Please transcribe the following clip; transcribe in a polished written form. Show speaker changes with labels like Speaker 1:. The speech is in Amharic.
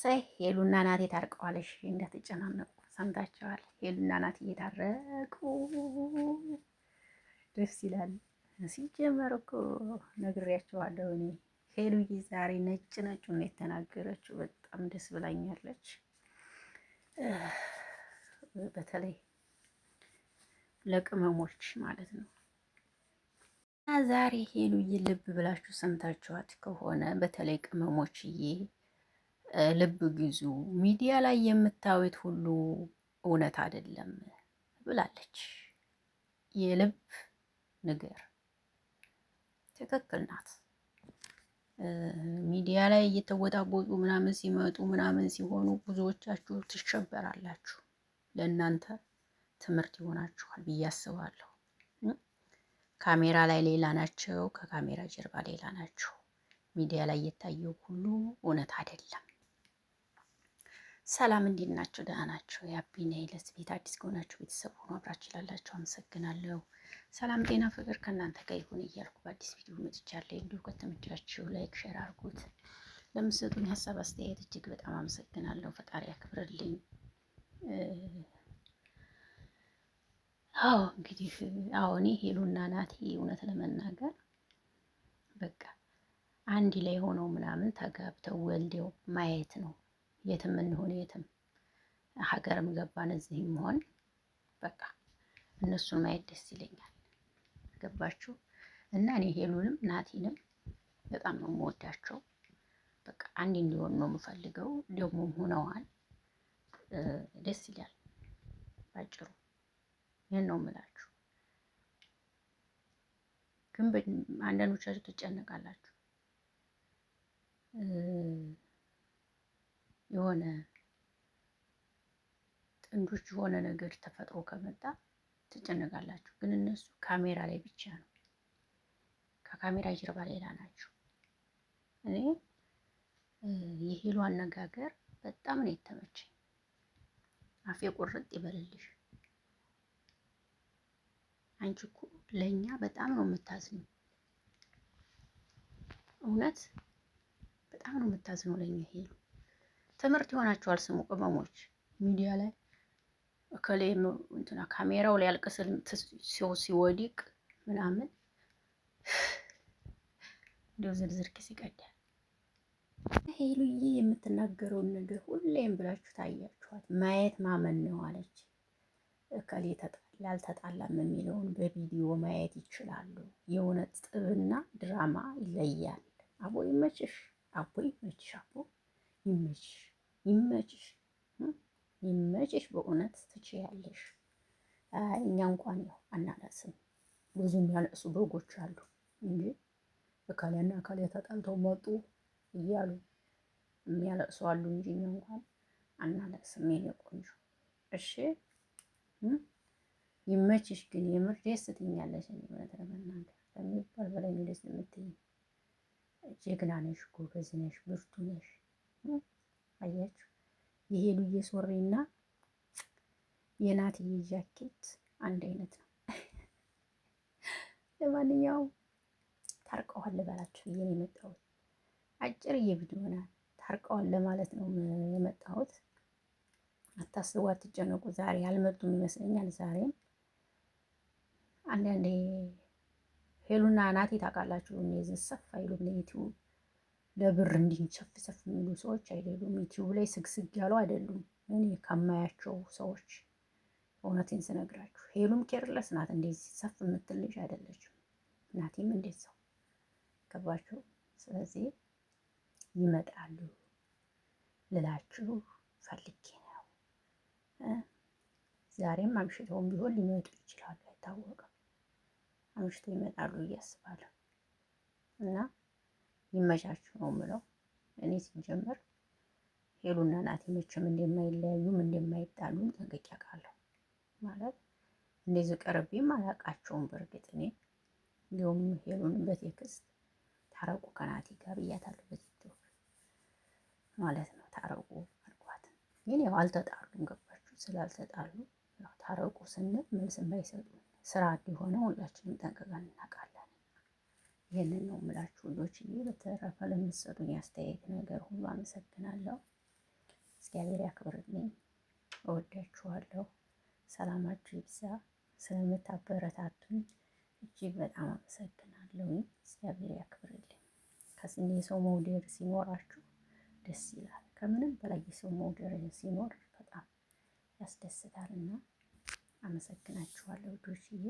Speaker 1: እሰይ ሄሉና ናቲ ታርቀዋለሽ። እንዳትጨናነቁ ሰምታችኋል። ሄሉና ናቲ እየታረቁ ደስ ይላል። ሲጀመር እኮ ነግሬያቸዋለሁ እኔ ሄሉዬ ዛሬ ነጭ ነጩን ነው የተናገረችው። በጣም ደስ ብላኛለች። በተለይ ለቅመሞች ማለት ነው። እና ዛሬ ሄሉዬ ልብ ብላችሁ ሰምታችኋት ከሆነ በተለይ ቅመሞችዬ ልብ ግዙ፣ ሚዲያ ላይ የምታዩት ሁሉ እውነት አይደለም ብላለች። የልብ ነገር ትክክል ናት። ሚዲያ ላይ እየተወጣቦጡ ምናምን ሲመጡ ምናምን ሲሆኑ ብዙዎቻችሁ ትሸበራላችሁ። ለእናንተ ትምህርት ይሆናችኋል ብዬ አስባለሁ። ካሜራ ላይ ሌላ ናቸው፣ ከካሜራ ጀርባ ሌላ ናቸው። ሚዲያ ላይ የታየው ሁሉ እውነት አይደለም። ሰላም እንዴት ናቸው? ደህና ናቸው? የአቢና የለስ ቤት አዲስ ከሆናችሁ ቤተሰብ ሆኖ አብራችሁ ላላችሁ አመሰግናለሁ። ሰላም ጤና ፍቅር ከእናንተ ጋር ይሁን እያልኩ በአዲስ ቪዲዮ መጥቻለሁ። እንዲሁ ከተመቻችሁ ላይክ ሼር አድርጉት። ለምትሰጡኝ ሀሳብ አስተያየት እጅግ በጣም አመሰግናለሁ። ፈጣሪ ያክብርልኝ። እንግዲህ እኔ ሄሉና ናቲ እውነት ለመናገር በቃ አንድ ላይ ሆነው ምናምን ተጋብተው ወልደው ማየት ነው። የትም እንሆን የትም ሀገርም ገባን እዚህም ሆን በቃ እነሱን ማየት ደስ ይለኛል። ገባችሁ? እና እኔ ሄሉንም ናቲንም በጣም ነው የምወዳቸው። በቃ አንድ እንዲሆን ነው የምፈልገው። ደግሞም ሆነዋል። ደስ ይላል። ባጭሩ ይህን ነው የምላችሁ። ግን አንዳንዶቻችሁ ትጨነቃላችሁ። የሆነ ጥንዶች የሆነ ነገር ተፈጥሮ ከመጣ ትጨነቃላችሁ። ግን እነሱ ካሜራ ላይ ብቻ ነው፣ ከካሜራ ጀርባ ሌላ ናቸው። እኔ የሄሉ አነጋገር በጣም ነው የተመቸኝ። አፌ ቁርጥ ይበልልሽ። አንቺ እኮ ለእኛ በጣም ነው የምታዝነው። እውነት በጣም ነው የምታዝነው ለእኛ ሄሉ። ትምህርት ይሆናችኋል። ስሙ ቅመሞች ሚዲያ ላይ እከሌ እንትና ካሜራው ላይ ያልቅስል ሲወዲቅ ምናምን እንደው ዝርዝር ኪስ ይቀዳል። ሄሉዬ የምትናገረውን ነገር ሁሌም ብላችሁ ታያችኋት። ማየት ማመን ነው አለች። እከሌ ተጣላ አልተጣላም የሚለውን በቪዲዮ ማየት ይችላሉ። የእውነት ጥብና ድራማ ይለያል። አቦ ይመችሽ፣ አቦ ይመችሽ፣ አቦ ይመችሽ፣ ይመችሽ፣ ይመችሽ። በእውነት ትችያለሽ። እኛ እንኳን ያው አናለቅስም። ብዙ የሚያለቅሱ በጎች አሉ እንጂ እከሌና እከሌ ተጣልተው መጡ እያሉ የሚያለቅሱ አሉ እንጂ እኛ እንኳን አናለቅስም። የኔ ቆንጆ እሺ፣ ይመችሽ። ግን የምር ደስ ትኛለሽ። እውነት ለመናገር ከሚባል በላይ ነው ደስ የምትይኝ። ጀግና ነሽ፣ ጎበዝ ነሽ፣ ብርቱ ነሽ። አያችሁ የሄሉዬ ሱሪና የናትዬ ጃኬት አንድ አይነት ነው። ለማንኛውም ታርቀዋል ልበላችሁ ብዬ ነው የመጣሁት። አጭርዬ ቪዲዮ ናት። ታርቀዋል ለማለት ነው የመጣሁት። አታስቡ፣ አትጨነቁ። ዛሬ አልመጡም ይመስለኛል። ዛሬም አንዳንዴ ሄሉና ናቲ ታውቃላችሁ፣ እነዚህ ሰፍ አይሉም። ለዩቲዩብ ለብር እንዲንቸፍ ሰፍ የሚሉ ሰዎች አይደሉም። ዩቲዩብ ላይ ስግስግ ያሉ አይደሉም። እኔ ከማያቸው ሰዎች እውነቴን ስነግራችሁ፣ ሄሉም ኬርለስ ናት። እንደዚህ ሰፍ የምትል ልጅ አይደለችም። ናቲም እንዴት ሰው ገባችሁ? ስለዚህ ይመጣሉ ልላችሁ ፈልጌ ነው። ዛሬም አምሽተውም ቢሆን ሊመጡ ይችላሉ፣ አይታወቅም። አምሽተው ይመጣሉ እያስባለሁ እና ይመቻችሁ ነው የምለው። እኔ ሲጀመር ሄሉና ናቲ መቼም እንደማይለያዩም እንደማይጣሉም ጠንቅቄ አውቃለሁ። ማለት እንደዚህ ቀርቤም አላውቃቸውም። በእርግጥ እኔ እንዲሁም ሄሉን በቴክስት ታረቁ ከናቲ ጋር ብያታለሁ፣ በቲክቶክ ማለት ነው። ታረቁ አልኳት። ግን ያው አልተጣሉም። ገባችሁ? ስላልተጣሉ ያው ታረቁ ስንል መልስ ባይሰጡ ስራ እንዲሆነ ሁላችንም ጠንቅቀን እናውቃለን። ይህንን ነው የምላችሁ ልጆችዬ። በተረፈ ለምትሰጡኝ አስተያየት ነገር ሁሉ አመሰግናለሁ። እግዚአብሔር ያክብርልኝ። እወዳችኋለሁ። ሰላማችሁ ይብዛ። ስለምታበረታቱኝ እጅግ በጣም አመሰግናለሁ። እግዚአብሔር ያክብርልኝ። ከስኒ የሰው መውደድ ሲኖራችሁ ደስ ይላል። ከምንም በላይ የሰው መውደድ ሲኖር በጣም ያስደስታልና አመሰግናችኋለሁ ዶችዬ።